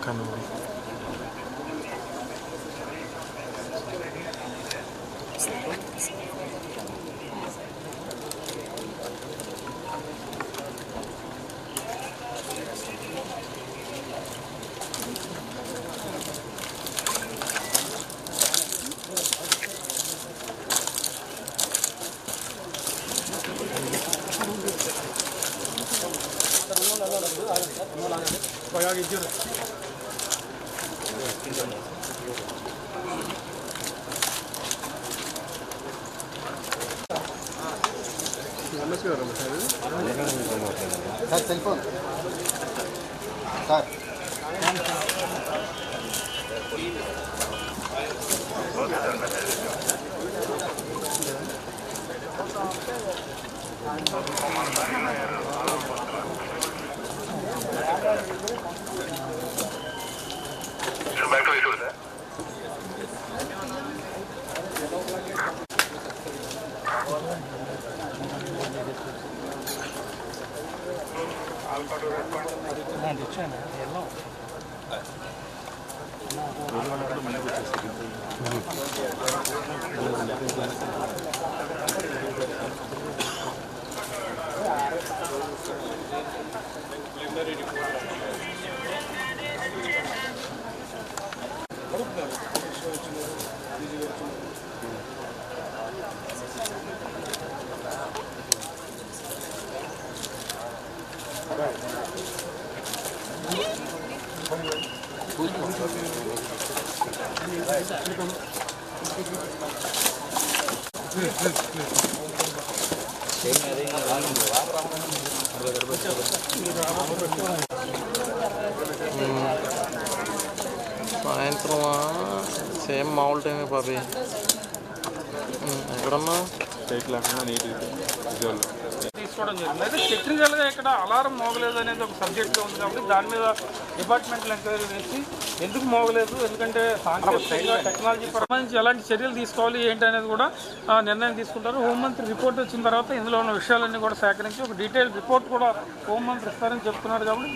Kanuri. Sir cell phone sir సాయంత్రం same మామూలు టైమే బాబీ. ఎక్కడన్నా తీసుకోవడం జరిగింది. అయితే టెక్నికల్గా ఇక్కడ అలారం మోగలేదు అనేది ఒక సబ్జెక్ట్గా ఉంది కాబట్టి దాని మీద డిపార్ట్మెంట్లో ఎంక్వైరీ చేసి ఎందుకు మోగలేదు, ఎందుకంటే సాంకేతికంగా టెక్నాలజీ సంబంధించి ఎలాంటి చర్యలు తీసుకోవాలి ఏంటి అనేది కూడా నిర్ణయం తీసుకుంటారు. హోంమంత్రి రిపోర్ట్ వచ్చిన తర్వాత ఇందులో ఉన్న విషయాలన్నీ కూడా సేకరించి ఒక డీటెయిల్ రిపోర్ట్ కూడా హోంమంత్రి ఇస్తారని చెప్తున్నారు. కాబట్టి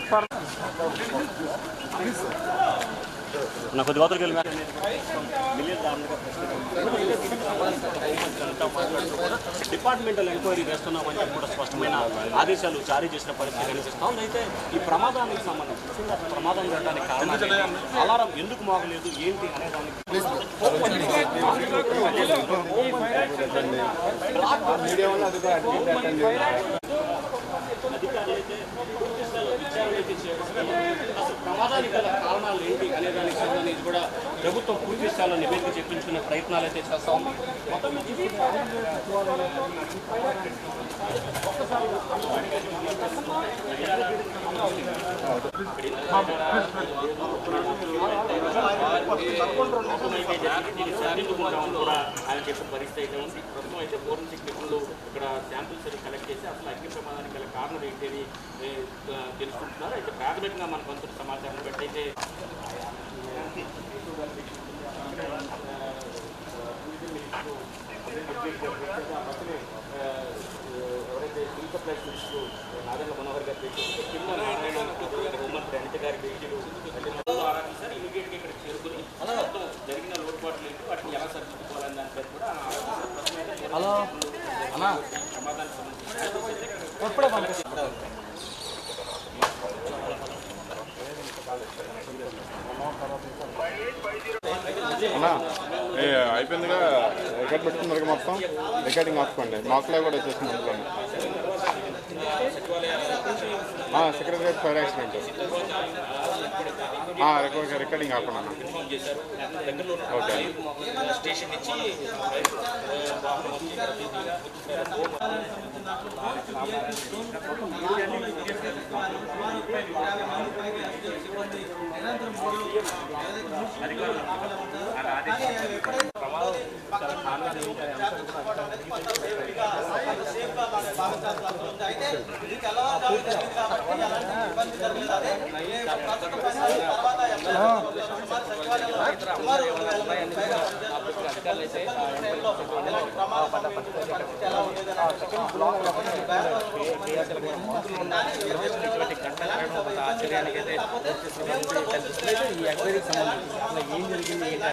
డిపార్ట్మెంటల్ ఎంక్వైరీ చేస్తున్నామని కూడా స్పష్టమైన ఆదేశాలు జారీ చేసిన పరిస్థితి కనిపిస్తాం. అయితే ఈ ప్రమాదానికి సంబంధించి ప్రమాదం జరగడానికి కారణం అలారం ఎందుకు మోగలేదు ఏంటి అనే దానికి అధికారులైతే అసలు ప్రమాదానికి గల కారణాలు ఏంటి అనే దానికి సంబంధించి కూడా ప్రభుత్వం పూర్తి స్థాయిలో నివేదిక చెప్పించుకునే ప్రయత్నాలు అయితే చేస్తా ఉంది. మొత్తం కూడా ఆయన చెప్పిన పరిస్థితి అయితే ఉంది. ప్రస్తుతం అయితే ఫోరెన్సిక్ నిపుణులు ఇక్కడ శాంపిల్స్ కలెక్ట్ చేసి అసలు అగ్ని ప్రమాదానికి గల కారణం ఏంటి అని తెలుసుకుంటున్నారు. అయితే ప్రాథమికంగా మనకు అంత సమాచారం బట్టి అయితే ఎవరైతే civil supplies minister Nadendla Manohar గారు పేరు కింద నారాయణ హోంమంత్రి అనిత గారి పేజీలు సార్ ఇమీడియట్గా ఇక్కడ చేరుకుని మొత్తం జరిగిన లోటుపాట్లు ఏంటి వాటిని ఎలా సరిదిద్దుకోవాలని దానిపై కూడా సమాధానం సంబంధించి అయిపోయిందిగా రికార్డ్ పెట్టుకున్నారు మొత్తం రికార్డింగ్ ఆపుకోండి. మాకులో కూడా వచ్చేసింది అనుకోండి. సెక్రటరియట్ ఫైర్ యాక్సిడెంట్ రికార్డింగ్ ఆపండి. ఓకే స్టేషన్ నుంచి అధికారులు అయితే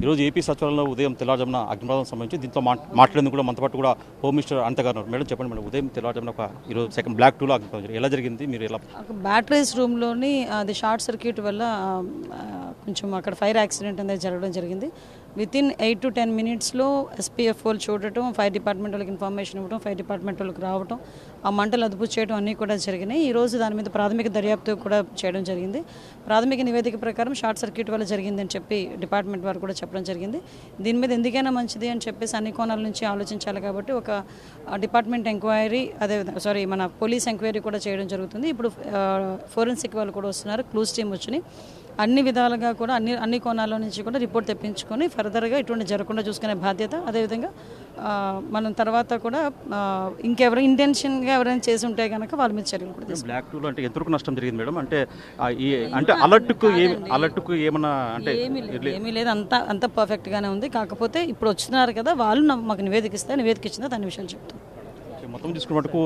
ఈరోజు ఏపీ సచివాలయంలో ఉదయం తెల్లవారుజామున అగ్నిప్రమాదం సంబంధించి దీంతో మాట్లాడేందుకు కూడా మనతో పాటు కూడా హోమ్ మినిస్టర్ అనిత గారు ఉన్నారు. మేడం చెప్పండి మేడం, ఉదయం తెల్లవారుజామున ఈరోజు సెకండ్ బ్లాక్ 2లో అగ్నిప్రమాదం ఎలా జరిగింది, మీరు ఎలా? బ్యాటరీస్ రూమ్లోని అది షార్ట్ సర్క్యూట్ వల్ల కొంచెం అక్కడ ఫైర్ యాక్సిడెంట్ అనేది జరగడం జరిగింది. వితిన్ 8 to 10 minutesలో SPF వాళ్ళు చూడటం, ఫైర్ డిపార్ట్మెంట్ వాళ్ళకి ఇన్ఫర్మేషన్ ఇవ్వడం, ఫైర్ డిపార్ట్మెంట్ వాళ్ళకి రావడం, ఆ మంటలు అదుపు చేయడం అన్నీ కూడా జరిగినాయి. ఈరోజు దాని మీద ప్రాథమిక దర్యాప్తు కూడా చేయడం జరిగింది. ప్రాథమిక నివేదిక ప్రకారం షార్ట్ సర్క్యూట్ వల్ల జరిగిందని చెప్పి డిపార్ట్మెంట్ వారు కూడా చెప్పడం జరిగింది. దీని మీద ఎందుకైనా మంచిది అని చెప్పేసి అన్ని కోణాల నుంచి ఆలోచించాలి కాబట్టి ఒక డిపార్ట్మెంట్ ఎంక్వైరీ మన పోలీస్ ఎంక్వైరీ కూడా చేయడం జరుగుతుంది. ఇప్పుడు ఫోరెన్సిక్ వాళ్ళు కూడా వస్తున్నారు, క్లూస్ టీమ్ వచ్చి అన్ని విధాలుగా కూడా అన్ని కోణాల నుంచి కూడా రిపోర్ట్ తెప్పించుకొని ఫర్దర్గా ఇటువంటి జరగకుండా చూసుకునే బాధ్యత. అదేవిధంగా మనం తర్వాత కూడా ఇంకెవరు ఇంటెన్షన్గా ఎవరైనా చేసి ఉంటే కనుక వాళ్ళ మీద చర్యలు కూడా తీసుకుంటాం. బ్లాక్ 2లో అంటే ఎంతవరకు నష్టం జరిగింది మేడం? అంటే అలర్ట్కు ఏమన్నా అంటే ఏమీ లేదు, అంతా పర్ఫెక్ట్గానే ఉంది. కాకపోతే ఇప్పుడు వచ్చినారు కదా వాళ్ళు మాకు నివేదిక ఇచ్చిందా దాని విషయాలు చెప్తాం. మొత్తం తీసుకున్న మటుకు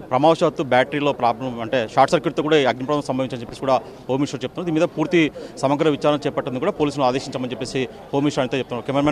ప్రమాదవశాత్తు బ్యాటరీలో ప్రాబ్లం అంటే షార్ట్ సర్క్యూట్తో కూడా అగ్నిప్రమాదం సంభవించని చెప్పేసి కూడా హోమ్ మినిస్టర్ చెప్తున్నారు. దీని మీద పూర్తి సమగ్ర విచారణ చేపట్టేందుకు కూడా పోలీసులు ఆదేశించామని చెప్పేసి హోమ్ మినిస్టర్ అయితే చెప్తున్నారు. కెమెరామెన్